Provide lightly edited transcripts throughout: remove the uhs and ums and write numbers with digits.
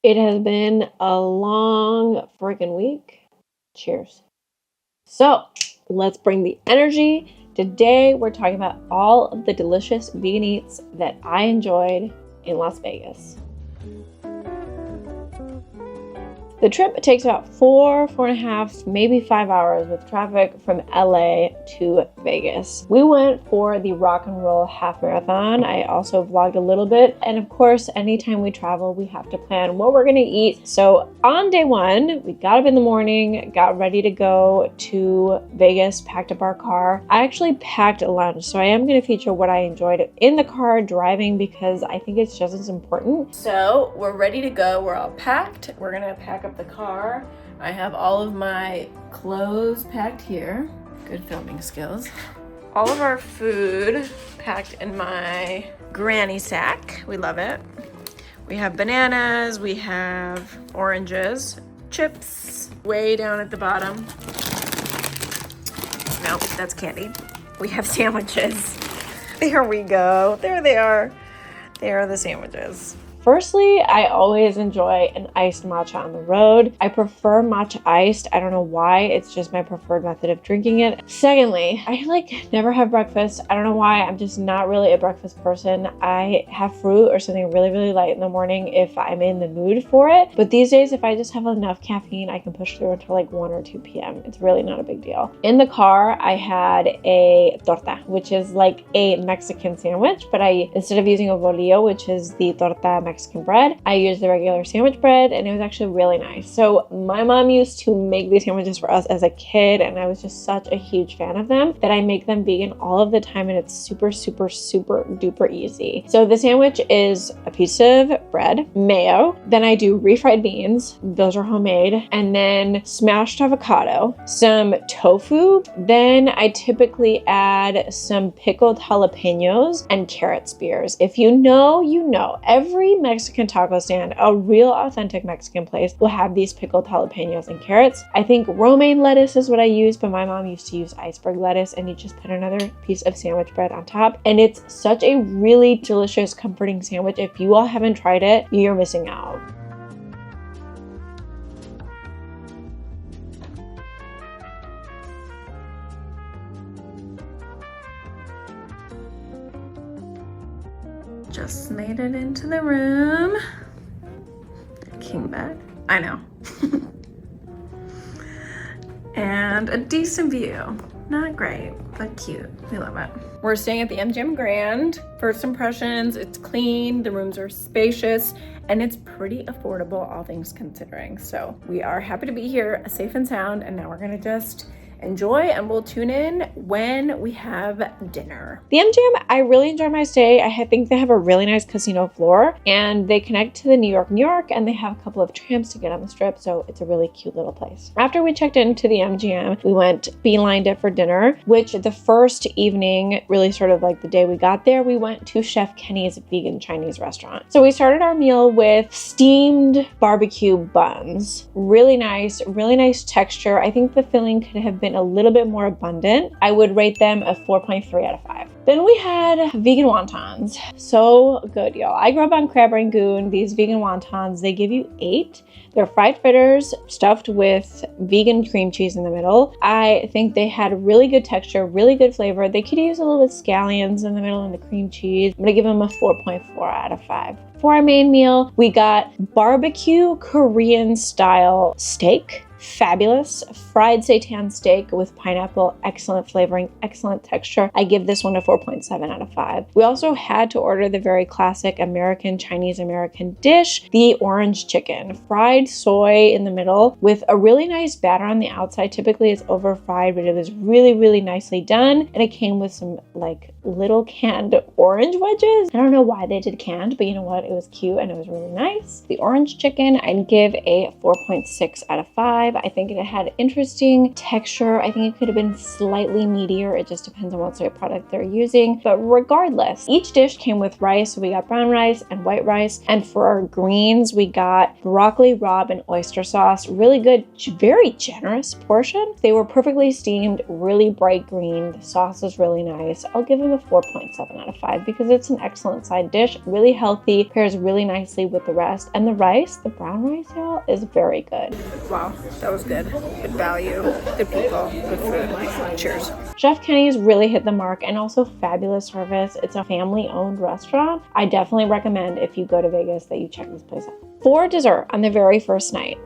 It has been a long freaking week. Cheers. So, let's bring the energy. Today, we're talking about all of the delicious vegan eats that I enjoyed in Las Vegas. The trip takes about 4.5, maybe 5 hours with traffic from LA to Vegas. We went for the rock and roll half marathon. I also vlogged a little bit. And of course, anytime we travel, we have to plan what we're gonna eat. So on day one, we got up in the morning, got ready to go to Vegas, packed up our car. I actually packed a lunch, so I am gonna feature what I enjoyed in the car driving because I think it's just as important. So we're ready to go. We're all packed. We're gonna pack up the car. I have all of my clothes packed here. Good filming skills. All of our food packed in my granny sack. We love it. We have bananas, we have oranges, chips way down at the bottom. Nope, that's candy. We have sandwiches. There we go. There they are. They are the sandwiches. Firstly, I always enjoy an iced matcha on the road. I prefer matcha iced. I don't know why. It's just my preferred method of drinking it. Secondly, I never have breakfast. I don't know why. I'm just not really a breakfast person. I have fruit or something really, really light in the morning if I'm in the mood for it. But these days, if I just have enough caffeine, I can push through until 1 or 2 p.m. It's really not a big deal. In the car, I had a torta, which is like a Mexican sandwich, but instead of using a bolillo, which is the torta Mexican bread, I used the regular sandwich bread, and it was actually really nice. So my mom used to make these sandwiches for us as a kid, and I was just such a huge fan of them that I make them vegan all of the time, and it's super, super, super duper easy. So the sandwich is a piece of bread, mayo, then I do refried beans, those are homemade, and then smashed avocado, some tofu, then I typically add some pickled jalapenos and carrot spears. If you know, you know. Every Mexican taco stand, a real authentic Mexican place, will have these pickled jalapenos and carrots. I think romaine lettuce is what I use, but my mom used to use iceberg lettuce, and you just put another piece of sandwich bread on top. And it's such a really delicious, comforting sandwich. If you all haven't tried it, you're missing out. Just made it into the room. Came back. I know. And a decent view. Not great, but cute. We love it. We're staying at the MGM Grand. First impressions, it's clean, the rooms are spacious, and it's pretty affordable, all things considering. So we are happy to be here, safe and sound, and now we're gonna just enjoy, and we'll tune in when we have dinner. The MGM, I really enjoyed my stay. I think they have a really nice casino floor, and they connect to the New York, and they have a couple of trams to get on the strip, so it's a really cute little place. After we checked into the MGM, we went beelined it for dinner, which the first evening, really sort of like the day we got there, we went to Chef Kenny's vegan Chinese restaurant. So we started our meal with steamed barbecue buns. Really nice texture. I think the filling could have been a little bit more abundant. I would rate them a 4.3 out of 5. Then we had vegan wontons. So good, y'all. I grew up on crab rangoon. These vegan wontons, they give you 8. They're fried fritters stuffed with vegan cream cheese in the middle. I think they had really good texture, really good flavor. They could use a little bit of scallions in the middle and the cream cheese. I'm gonna give them a 4.4 out of 5. For our main meal, we got barbecue Korean style steak. Fabulous fried seitan steak with pineapple, excellent flavoring, excellent texture. I give this one a 4.7 out of 5. We also had to order the very classic Chinese American dish, the orange chicken, fried soy in the middle with a really nice batter on the outside. Typically it's over fried, but it was really, really nicely done, and it came with some little canned orange wedges. I don't know why they did canned, but you know what? It was cute and it was really nice. The orange chicken, I'd give a 4.6 out of 5. 5. I think it had interesting texture. I think it could have been slightly meatier. It just depends on what sort of product they're using. But regardless, each dish came with rice. So we got brown rice and white rice. And for our greens, we got broccoli rabe and oyster sauce. Really good, very generous portion. They were perfectly steamed, really bright green. The sauce is really nice. I'll give them a 4.7 out of 5 because it's an excellent side dish. Really healthy, pairs really nicely with the rest. And the rice, the brown rice, y'all, is very good. Wow, that was good. Good value, good people, good food. Cheers. Chef Kenny's really hit the mark, and also fabulous service. It's a family-owned restaurant. I definitely recommend if you go to Vegas that you check this place out. For dessert on the very first night,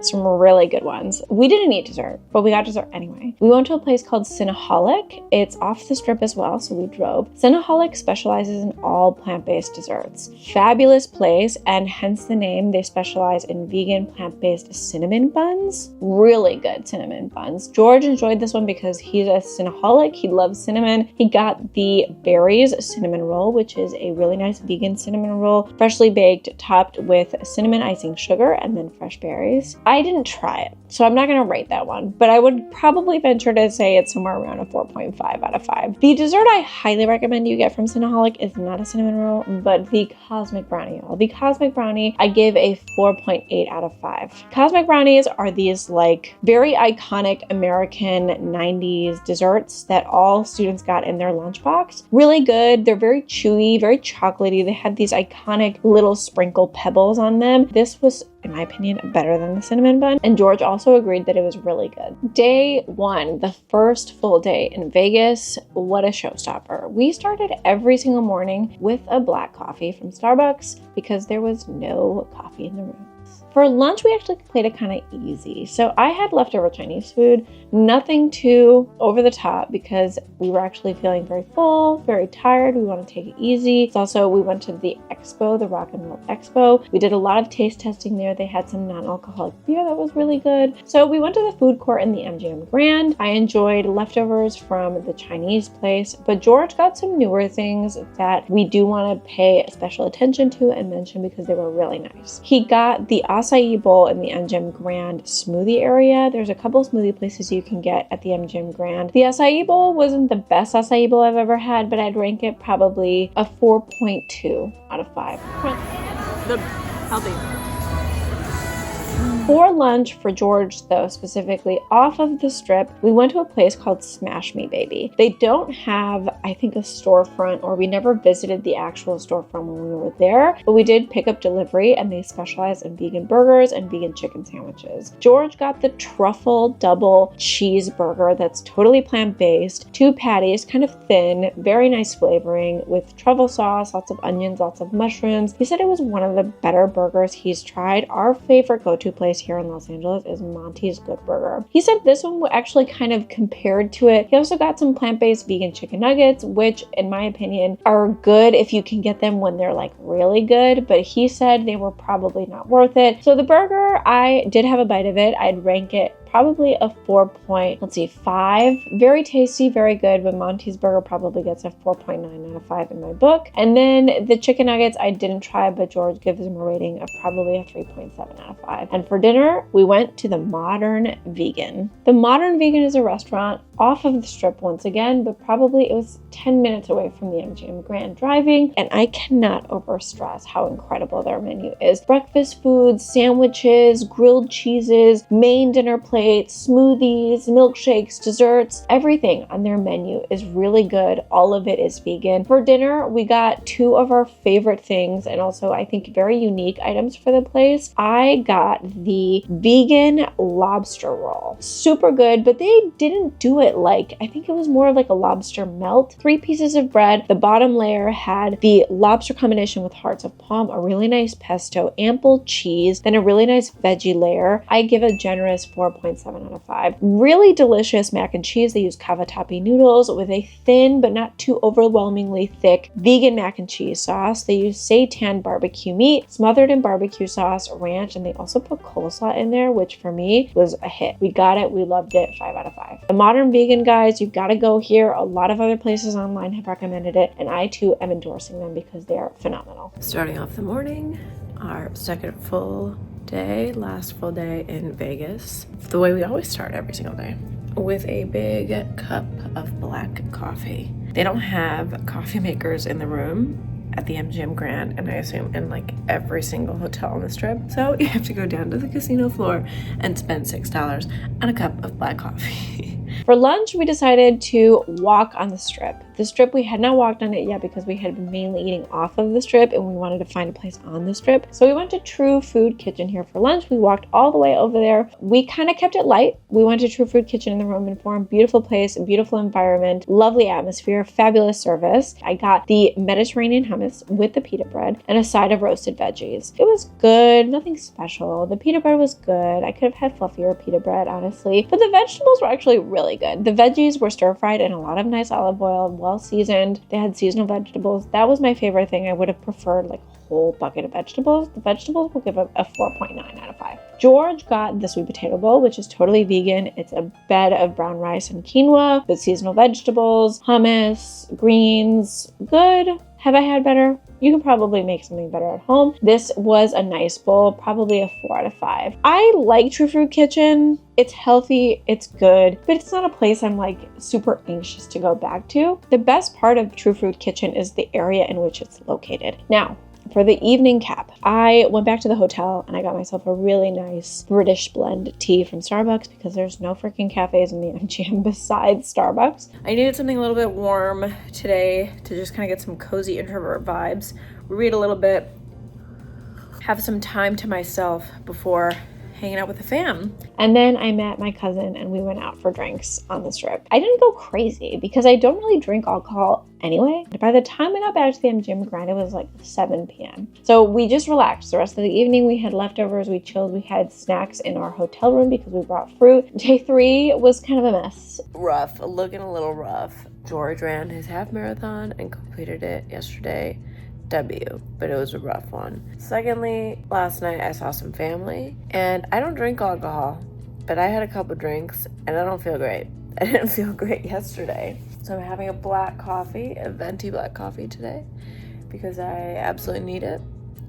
some really good ones. We didn't eat dessert, but we got dessert anyway. We went to a place called Cinnaholic. It's off the strip as well, so we drove. Cinnaholic specializes in all plant-based desserts. Fabulous place, and hence the name. They specialize in vegan plant-based cinnamon buns. Really good cinnamon buns. George enjoyed this one because he's a cinnaholic. He loves cinnamon. He got the berries cinnamon roll, which is a really nice vegan cinnamon roll, freshly baked, topped with cinnamon icing sugar and then fresh berries. I didn't try it, so I'm not going to rate that one, but I would probably venture to say it's somewhere around a 4.5 out of 5. The dessert I highly recommend you get from Cinnaholic is not a cinnamon roll, but the Cosmic Brownie, y'all. The Cosmic Brownie, I give a 4.8 out of 5. Cosmic Brownies are these like very iconic American 90s desserts that all students got in their lunchbox. Really good. They're very chewy, very chocolatey. They had these iconic little sprinkle pebbles on them. This was, in my opinion, better than the cinnamon bun, and George also agreed that it was really good. Day 1, the first full day in Vegas, what a showstopper. We started every single morning with a black coffee from Starbucks because there was no coffee in the room. For lunch, we actually played it kind of easy. So I had leftover Chinese food, nothing too over the top because we were actually feeling very full, very tired. We want to take it easy. It's also, we went to the expo, the Rock and Roll Expo. We did a lot of taste testing there. They had some non-alcoholic beer that was really good. So we went to the food court in the MGM Grand. I enjoyed leftovers from the Chinese place, but George got some newer things that we do want to pay special attention to and mention because they were really nice. He got the acai bowl in the MGM Grand Smoothie Area. There's a couple smoothie places you can get at the MGM Grand. The acai bowl wasn't the best acai bowl I've ever had, but I'd rank it probably a 4.2 out of 5. The healthy. For lunch, for George though, specifically off of the strip, we went to a place called Smash Me Baby. They don't have, I think, a storefront, or we never visited the actual storefront when we were there, but we did pick up delivery, and they specialize in vegan burgers and vegan chicken sandwiches. George got the truffle double cheeseburger that's totally plant-based, 2 patties, kind of thin, very nice flavoring with truffle sauce, lots of onions, lots of mushrooms. He said it was one of the better burgers he's tried. Our favorite go-to place here in Los Angeles is Monty's Good Burger. He said this one actually kind of compared to it. He also got some plant-based vegan chicken nuggets, which in my opinion are good if you can get them when they're like really good, but he said they were probably not worth it. So the burger, I did have a bite of it. I'd rank it probably a 4.5. Very tasty, very good, but Monty's Burger probably gets a 4.9 out of 5 in my book. And then the chicken nuggets I didn't try, but George gives them a rating of probably a 3.7 out of 5. And for dinner, we went to the Modern Vegan. The Modern Vegan is a restaurant off of the strip once again, but probably it was 10 minutes away from the MGM Grand driving, and I cannot overstress how incredible their menu is. Breakfast foods, sandwiches, grilled cheeses, main dinner plates, smoothies, milkshakes, desserts, everything on their menu is really good. All of it is vegan. For dinner, we got 2 of our favorite things, and also I think very unique items for the place. I got the vegan lobster roll. Super good, but they didn't do it like, I think it was more of like a lobster melt. 3 pieces of bread. The bottom layer had the lobster combination with hearts of palm, a really nice pesto, ample cheese, then a really nice veggie layer. I give a generous 4.7 out of 5. Really delicious mac and cheese. They use cavatappi noodles with a thin but not too overwhelmingly thick vegan mac and cheese sauce. They use seitan barbecue meat smothered in barbecue sauce, ranch, and they also put coleslaw in there, which for me was a hit. We got it. We loved it. 5 out of 5. The Modern Vegan, guys, you've got to go here. A lot of other places online have recommended it, and I too am endorsing them because they are phenomenal. Starting off the morning, our second full day, last full day in Vegas, the way we always start every single day, with a big cup of black coffee. They don't have coffee makers in the room at the MGM Grand, and I assume in like every single hotel on the strip. So you have to go down to the casino floor and spend $6 on a cup of black coffee. For lunch, we decided to walk on the strip. The strip, we had not walked on it yet because we had been mainly eating off of the strip and we wanted to find a place on the strip. So we went to True Food Kitchen here for lunch. We walked all the way over there. We kind of kept it light. We went to True Food Kitchen in the Roman Forum. Beautiful place, beautiful environment, lovely atmosphere, fabulous service. I got the Mediterranean hummus with the pita bread and a side of roasted veggies. It was good, nothing special. The pita bread was good. I could have had fluffier pita bread, honestly, but the vegetables were actually really good. The veggies were stir-fried in a lot of nice olive oil, well seasoned. They had seasonal vegetables. That was my favorite thing. I would have preferred like a whole bucket of vegetables. The vegetables will give a 4.9 out of 5. George got the sweet potato bowl, which is totally vegan. It's a bed of brown rice and quinoa with seasonal vegetables, hummus, greens. Good. Have I had better? You can probably make something better at home. This was a nice bowl, probably a 4 out of 5. I like True Food Kitchen. It's healthy, it's good, but it's not a place I'm like super anxious to go back to. The best part of True Food Kitchen is the area in which it's located. Now, for the evening cap, I went back to the hotel and I got myself a really nice British blend tea from Starbucks because there's no freaking cafes in the MGM besides Starbucks. I needed something a little bit warm today to just kind of get some cozy introvert vibes. Read a little bit, have some time to myself before hanging out with the fam. And then I met my cousin and we went out for drinks on the strip. I didn't go crazy because I don't really drink alcohol anyway. By the time I got back to the MGM Grand, it was like 7 p.m. So we just relaxed. The rest of the evening, we had leftovers, we chilled, we had snacks in our hotel room because we brought fruit. Day 3 was kind of a mess. Rough, looking a little rough. George ran his half marathon and completed it yesterday. But it was a rough one. Secondly, last night I saw some family, and I don't drink alcohol, but I had a couple drinks and I don't feel great. I didn't feel great yesterday. So I'm having a black coffee, a venti black coffee today, because I absolutely need it.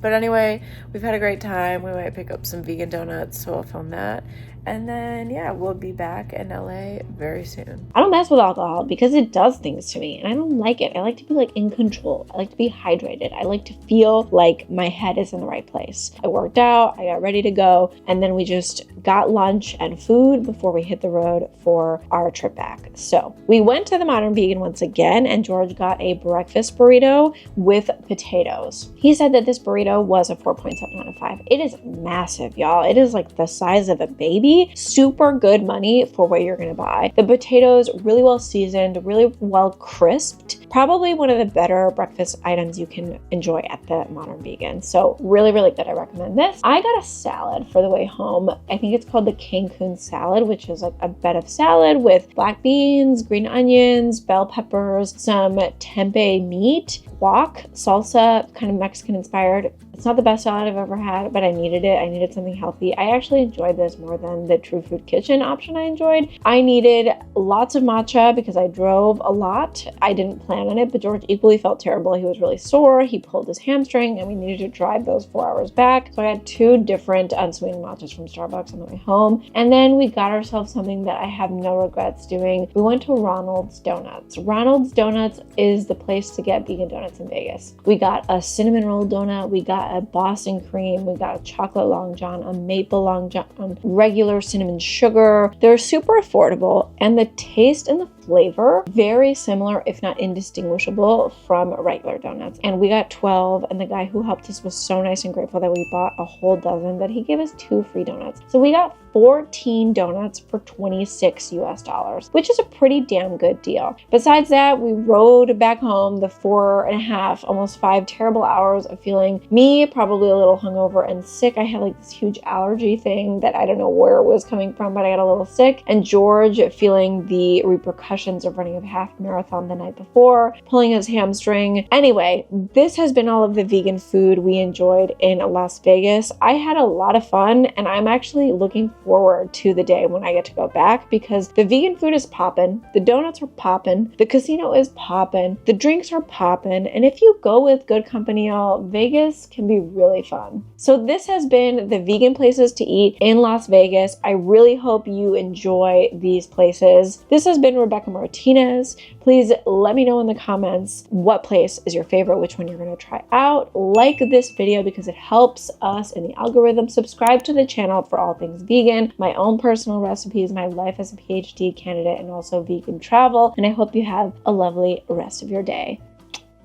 But anyway, we've had a great time. We might pick up some vegan donuts, so I'll film that. And then, yeah, we'll be back in LA very soon. I don't mess with alcohol because it does things to me and I don't like it. I like to be like in control. I like to be hydrated. I like to feel like my head is in the right place. I worked out, I got ready to go, and then we just got lunch and food before we hit the road for our trip back. So we went to the Modern Vegan once again, and George got a breakfast burrito with potatoes. He said that this burrito was a 4.7 out of 5. It is massive, y'all. It is like the size of a baby. Super good money for what you're gonna buy. The potatoes really well seasoned, really well crisped. Probably one of the better breakfast items you can enjoy at the Modern Vegan. So really, really good. I recommend this. I got a salad for the way home. I think it's called the Cancun salad, which is like a bed of salad with black beans, green onions, bell peppers, some tempeh meat, guac, salsa, kind of Mexican inspired. It's not the best salad I've ever had, but I needed it. I needed something healthy. I actually enjoyed this more than the True Food Kitchen option I enjoyed. I needed lots of matcha because I drove a lot. I didn't plan on it, but George equally felt terrible. He was really sore. He pulled his hamstring and we needed to drive those 4 hours back. So I had 2 different unsweetened matchas from Starbucks on the way home. And then we got ourselves something that I have no regrets doing. We went to Ronald's Donuts. Ronald's Donuts is the place to get vegan donuts in Vegas. We got a cinnamon roll donut. We got a Boston cream, we got a chocolate long john, a maple long john, regular cinnamon sugar. They're super affordable and the taste and the flavor very similar, if not indistinguishable, from regular donuts. And we got 12, and the guy who helped us was so nice and grateful that we bought a whole dozen that he gave us 2 free donuts. So we got 14 donuts for $26 US, which is a pretty damn good deal. Besides that, we rode back home the 4.5, almost 5 terrible hours of feeling me probably a little hungover and sick. I had like this huge allergy thing that I don't know where it was coming from, but I got a little sick. And George feeling the repercussions repercussions of running a half marathon the night before, pulling his hamstring. Anyway, this has been all of the vegan food we enjoyed in Las Vegas. I had a lot of fun, and I'm actually looking forward to the day when I get to go back because the vegan food is poppin', the donuts are poppin', the casino is poppin', the drinks are poppin', and if you go with good company, y'all, Vegas can be really fun. So this has been the vegan places to eat in Las Vegas. I really hope you enjoy these places. This has been Rebecca Martinez. Please let me know in the comments what place is your favorite, which one you're going to try out. Like this video because it helps us in the algorithm. Subscribe to the channel for all things vegan, my own personal recipes, my life as a PhD candidate, and also vegan travel. And I hope you have a lovely rest of your day.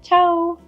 Ciao!